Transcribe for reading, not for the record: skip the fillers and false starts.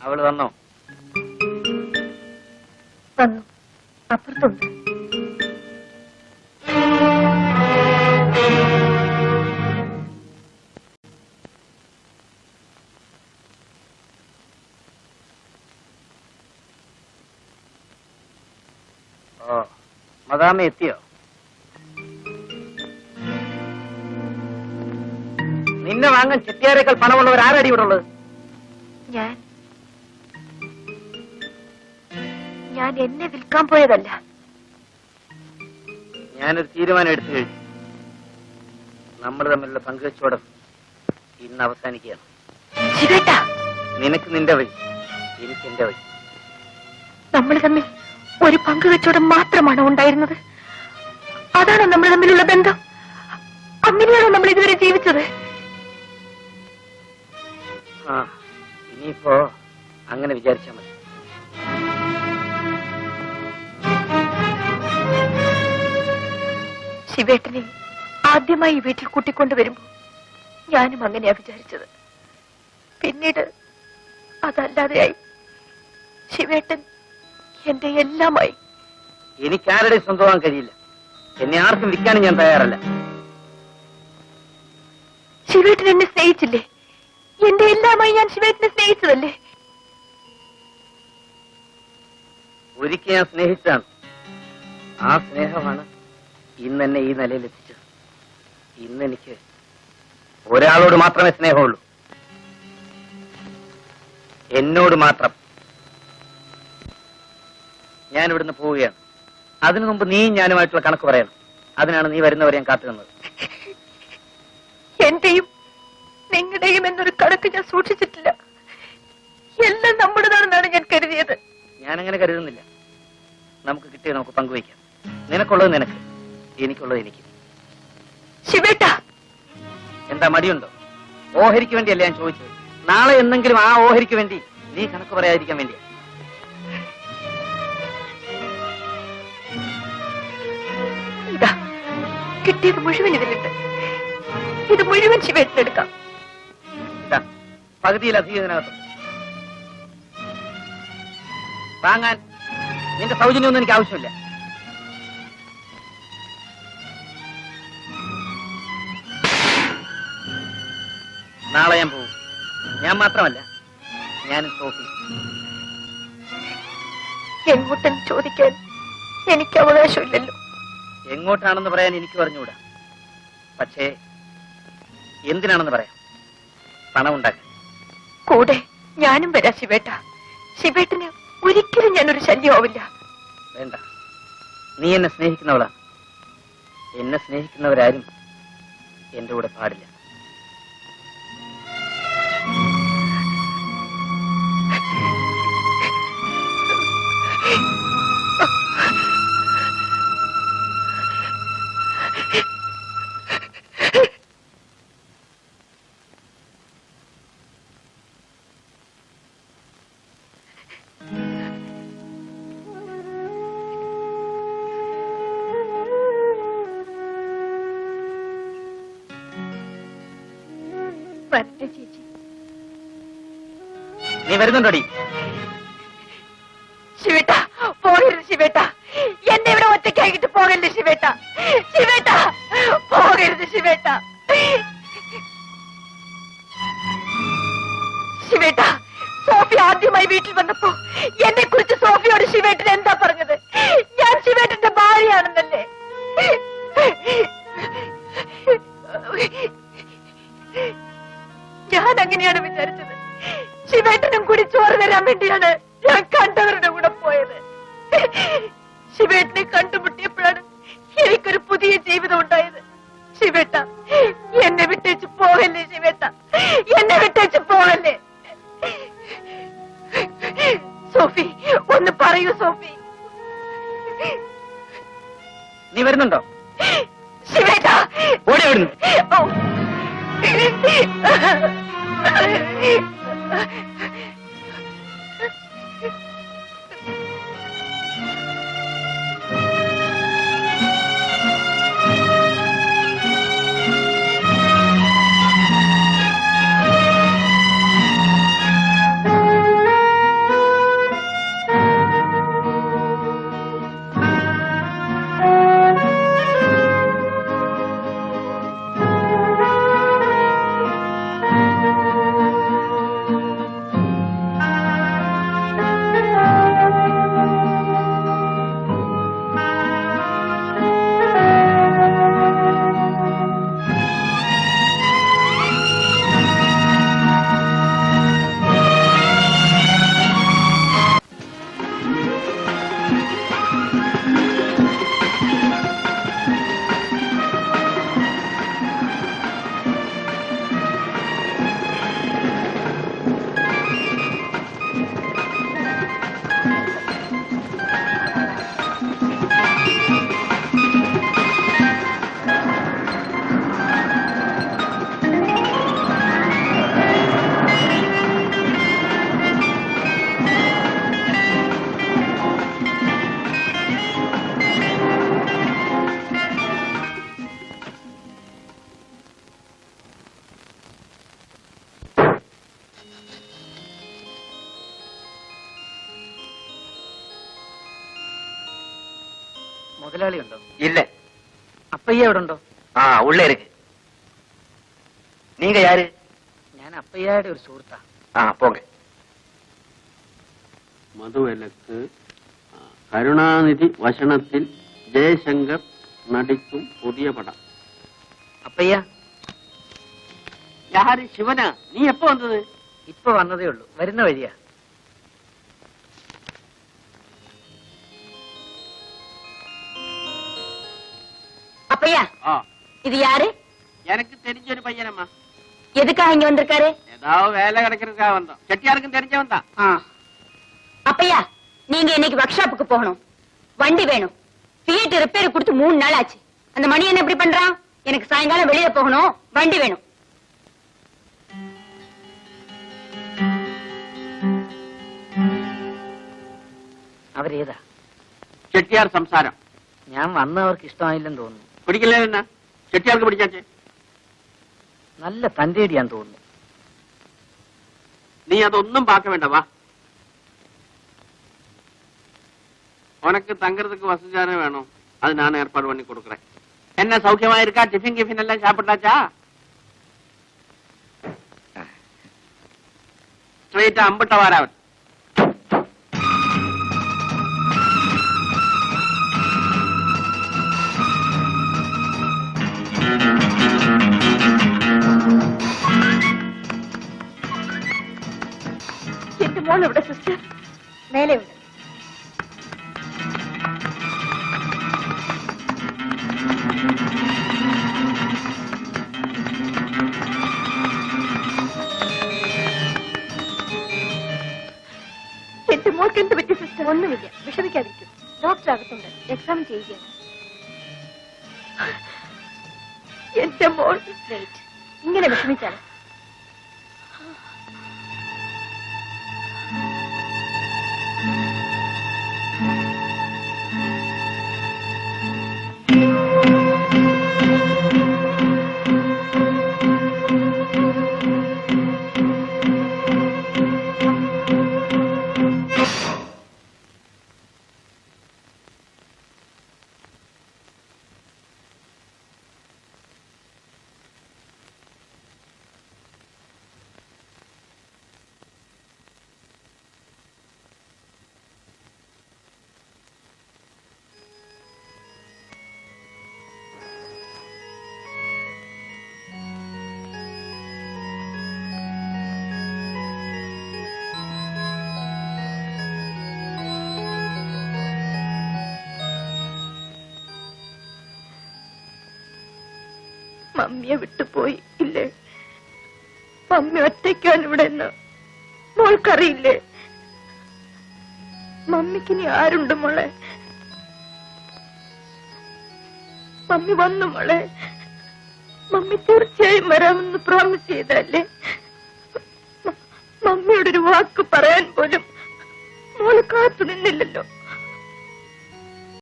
അവള് വന്നോ? വന്നു, അപ്പുറത്തുണ്ട്. ഓ, മദാമ എത്തിയോ? നിന്നെ വാങ്ങാൻ ചെട്ടിയാരേക്കാൾ പണമുള്ളവർ ആരടി ഇവിടെ ഉള്ളത്? ഞാൻ എന്നെ വിൽക്കാൻ പോയതല്ല. ഞാനൊരു തീരുമാനം എടുത്തു കഴിഞ്ഞു. നമ്മൾ തമ്മിലുള്ള പങ്കുവെച്ചോടം ഇന്ന് അവസാനിക്കുകയാണ്. നിനക്ക് നിന്റെ വഴി, എനിക്ക് എന്റെ വഴി. നമ്മൾ തമ്മിൽ ഒരു പങ്കുവെച്ചോടം മാത്രമാണോ ഉണ്ടായിരുന്നത്? അതാണോ നമ്മൾ തമ്മിലുള്ള ബന്ധം? അങ്ങനെയാണോ നമ്മൾ ഇതുവരെ ജീവിച്ചത്? ഇനിയിപ്പോ അങ്ങനെ വിചാരിച്ചാൽ മതി. ശിവേട്ടനെ ആദ്യമായി ഈ വീട്ടിൽ കൂട്ടിക്കൊണ്ടുവരുമ്പോ ഞാനും അങ്ങനെയാ വിചാരിച്ചത്. പിന്നീട് അതല്ലാതെയായി. ശിവേട്ടൻ എന്റെ എല്ലാമായി. എനിക്കാരുടെ സ്വന്തമാകാൻ കഴിയില്ല. എന്നെ ആർക്കും വിൽക്കാനും ഞാൻ തയ്യാറല്ല. ശിവേട്ടൻ എന്നെ സ്നേഹിച്ചില്ലേ? എന്റെ എല്ലാമായി ഞാൻ ശിവേട്ടനെ സ്നേഹിച്ചതല്ലേ? ഒരിക്കൽ ഞാൻ സ്നേഹിച്ചാണ്. ആ സ്നേഹമാണ് ഇന്ന് എന്നെ ഈ നിലയിലെത്തിച്ചത്. ഇന്ന് എനിക്ക് ഒരാളോട് മാത്രമേ സ്നേഹമുള്ളൂ, എന്നോട് മാത്രം. ഞാൻ ഇവിടുന്ന് പോവുകയാണ്. അതിനു മുമ്പ് നീയും ഞാനുമായിട്ടുള്ള കണക്ക് പറയണം. അതിനാണ് നീ വരുന്നവരെ ഞാൻ കാത്തുനിന്നത്. എന്റെയും നിങ്ങളുടെയും എന്നൊരു കണക്ക് ഞാൻ സൂക്ഷിച്ചിട്ടില്ല. എല്ലാം നമ്മുടേതാണെന്നാണ് ഞാൻ കരുതിയത്. ഞാനങ്ങനെ കരുതുന്നില്ല. നമുക്ക് കിട്ടിയത് നമുക്ക് പങ്കുവയ്ക്കാം. നിനക്കുള്ളത് നിനക്ക്, എനിക്കുള്ളത് എനിക്ക്. ശിവേട്ട, എന്താ മടിയുണ്ടോ? ഓഹരിക്ക് വേണ്ടിയല്ല ഞാൻ ചോദിച്ചത്. നാളെ എന്തെങ്കിലും ആ ഓഹരിക്ക് വേണ്ടി നീ കണക്ക് പറയാതിരിക്കാൻ വേണ്ടിയാ. ഇതാ കിട്ടിയത് മുഴുവൻ ഇതിലുണ്ട്. ഇത് മുഴുവൻ ശിവേട്ടനെടുക്കാം. പകുതിയിലധികം ഇതിനകത്തുണ്ട്. വാങ്ങാൻ നിന്റെ സൗജന്യമൊന്നും എനിക്ക് ആവശ്യമില്ല. നാളെ ഞാൻ പോകും. ഞാൻ മാത്രമല്ല, ഞാനും സോഫി. എങ്ങോട്ടെന്ന് ചോദിക്കാൻ എനിക്ക് അവകാശമില്ലല്ലോ. എങ്ങോട്ടാണെന്ന് പറയാൻ എനിക്ക് പറഞ്ഞുകൂടാ. പക്ഷേ എന്തിനാണെന്ന് പറയാം. പണം ഉണ്ടാക്കാൻ. കൂടെ ഞാനും വരാം ശിവേട്ട. ശിവേട്ടന് ഒരിക്കലും ഞാനൊരു ശല്യമാവില്ല. വേണ്ട, നീ എന്നെ സ്നേഹിക്കുന്നവളാണ്. എന്നെ സ്നേഹിക്കുന്നവരാരും എന്റെ കൂടെ പാടില്ല. ചേച്ചി, നീ വരുന്നുണ്ടോടി? ശിവേട്ട, പോകരുത് ശിവേട്ട. എന്നെ ഇവിടെ ഒറ്റയ്ക്കായിട്ട് പോകല്ലേ ശിവേട്ട. ശിവേട്ട, പോകരുത് ശിവേട്ട. ശിവേട്ട, സോഫി ആദ്യമായി വീട്ടിൽ വന്നപ്പോ എന്നെ കുറിച്ച് സോഫിയോട് ശിവേട്ടൻ എന്താ പറഞ്ഞത്? ഞാൻ ശിവേട്ടന്റെ ഭാര്യയാണെന്നല്ലേ? ഞാൻ അങ്ങനെയാണ് വിചാരിച്ചത്. ശിവേട്ടനും കൂടി ചോറ് തരാൻ വേണ്ടിയാണ് ഞാൻ കണ്ടവരുടെ കൂടെ പോയത്. ശിവേട്ടനെ കണ്ടുമുട്ടിയപ്പോഴാണ് എനിക്കൊരു പുതിയ ജീവിതം ഉണ്ടായത്. ശിവേട്ട, എന്നെ വിട്ടേച്ച് പോകല്ലേ ശിവേട്ട, എന്നെ വിട്ടേച്ച് പോകല്ലേ. സോഫി, ഒന്ന് പറയൂ സോഫി. നീ വരുന്നുണ്ടോ? ശിവേട്ട, ഓടി വരുന്നു. മുതലാളി ഉണ്ടോ? இல்ல. അപ്പയ്യ എവിടെ ഉണ്ടോ? உள்ள இருக்கு. நீங்க யாரு? ഞാൻ അപ്പയ്യയുടെ ഒരു സുഹൃത്താ. போங்க. മധുവിലക്ക് കരുണാനിധി വശനത്തിൽ ജയശങ്കർ നടിക്കും പുതിയ പടം. അപ്പയ്യ, யாரு சிவனா? நீ எப்ப வந்தது? ഇപ്പൊ വന്നതേ ഉള്ളൂ. വരുന്ന വഴിയാ. அப்பையா, இது யாரு? எனக்கு தெரிஞ்ச ஒரு பையனம்மா. எதுக்காக இங்க வந்திருக்காரு? ஏதாவது வேலை கிடைக்கிறதுக்காக வந்தோம். செட்டியாருக்கும் தெரிஞ்சவன் தான். அப்பையா, நீங்க இன்னைக்கு ஒர்க் ஷாப்புக்கு போகணும். வண்டி வேணும். ஃபியட் ரிப்பேர் கொடுத்து 3 நாள் ஆச்சு. அந்த மணி என்ன இப்படி பண்றான்? எனக்கு சாயங்காலம் வெளியில போகணும். வண்டி வேணும். അവരേതാ? ചെട്ടിയാർ സംസാരം. ഞാൻ വന്ന അവർക്ക് ഇഷ്ടമായില്ലെന്ന് തോന്നുന്നു. പിടിക്കില്ലേ? എന്നാ ചെട്ടിയാർക്ക് പിടിച്ചാച്ചേ? നല്ല തന്റേടിയാന്ന് തോന്നുന്നു. നീ അതൊന്നും പാക്ക വേണ്ട, വാ. உனக்கு தங்கறதுக்கு வசதியான வேணும். அது நான் ஏற்பாடு பண்ணி கொடுக்குறேன். என்ன சௌக்கியமா இருக்கா? டிஃபின் கிஃபின் எல்லாம் சாப்பிட்டாச்சா? ஸ்ட்ரெயிட்டா அம்பிட்ட வாராவன். എന്റെ മോൾ എവിടെ സിസ്റ്റർ? മേലെ ഉണ്ട്. എന്റെ മോൾക്ക് എന്ത് പറ്റി സിസ്റ്റർ? ഒന്നുമില്ല, വിഷമിക്കാതിരിക്കും. ഡോക്ടർ അകത്തുണ്ട്, എക്സാം ചെയ്യുകയാണ്. എന്റെ മോൾ ഇങ്ങനെ വിഷമിച്ചാണ്. മമ്മിയെ വിട്ടുപോയി ഇല്ലേ? മമ്മി ഒറ്റയ്ക്കാണ് ഇവിടെ എന്ന് മോൾക്കറിയില്ലേ? മമ്മിക്കിനി ആരുണ്ട് മോളെ? മമ്മി വന്നു മോളെ. മമ്മി തീർച്ചയായും വരാമെന്ന് പ്രോമിസ് ചെയ്തല്ലേ? മമ്മിയോടൊരു വാക്ക് പറയാൻ പോലും മോള് കാത്തു നിന്നില്ലല്ലോ.